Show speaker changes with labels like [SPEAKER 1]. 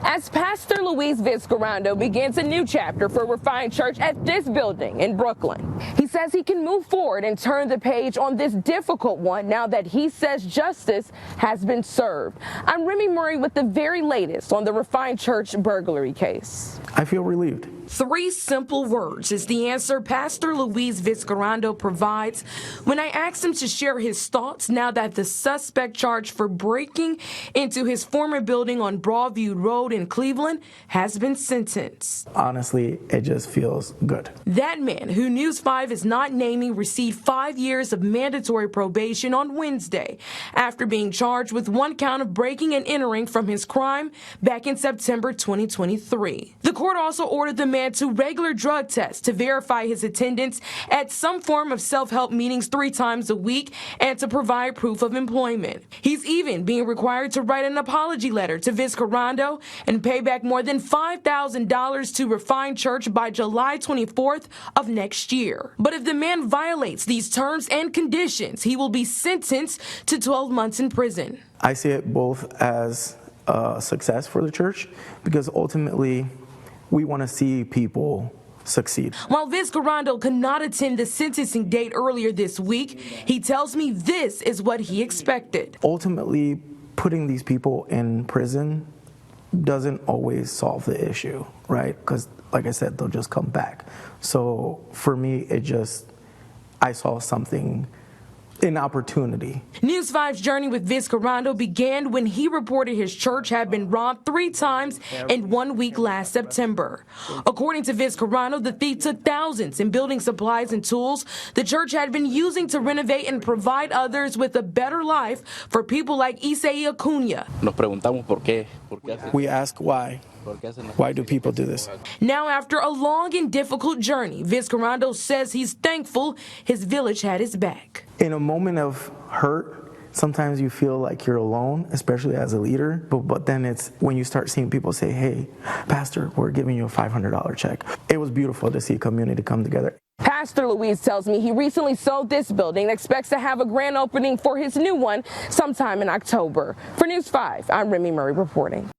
[SPEAKER 1] as Pastor Luis Vizcarrondo begins a new chapter for Refined Church at this building in Brooklyn. He says he can move forward and turn the page on this difficult one now that he says justice has been served. I'm Remy Murray with the very latest on the Refined Church burglary case.
[SPEAKER 2] I feel relieved.
[SPEAKER 1] 3 simple words is the answer Pastor Luis Vizcarrondo provides when I asked him to share his thoughts now that the suspect charged for breaking into his former building on Broadview Road in Cleveland has been sentenced.
[SPEAKER 2] Honestly, it just feels good.
[SPEAKER 1] That man, who News 5 is not naming, received 5 years of mandatory probation on Wednesday after being charged with 1 count of breaking and entering from his crime back in September 2023. The court also ordered the man to regular drug tests to verify his attendance at some form of self-help meetings 3 times a week and to provide proof of employment. He's even being required to write an apology letter to Vizcarrondo and pay back more than $5,000 to Refined Church by July 24th of next year. But if the man violates these terms and conditions, he will be sentenced to 12 months in prison.
[SPEAKER 2] I see it both as a success for the church because ultimately we want to see people succeed.
[SPEAKER 1] While Vizcarrondo could not attend the sentencing date earlier this week, he tells me this is what he expected.
[SPEAKER 2] Ultimately, putting these people in prison doesn't always solve the issue, right? Because, like I said, they'll just come back. So for me, I saw something, an opportunity.
[SPEAKER 1] News 5's journey with Vizcarrondo began when he reported his church had been robbed 3 times in 1 week last September. According to Vizcarrondo, the thief took thousands in building supplies and tools the church had been using to renovate and provide others with a better life for people like Isai Acuna.
[SPEAKER 2] We ask why. Why do people do this?
[SPEAKER 1] Now, after a long and difficult journey, Vizcarrondo says he's thankful his village had his back.
[SPEAKER 2] In a moment of hurt, sometimes you feel like you're alone, especially as a leader. But then it's when you start seeing people say, hey, Pastor, we're giving you a $500 check. It was beautiful to see a community come together.
[SPEAKER 1] Pastor Luis tells me he recently sold this building and expects to have a grand opening for his new one sometime in October. For News 5, I'm Remy Murray reporting.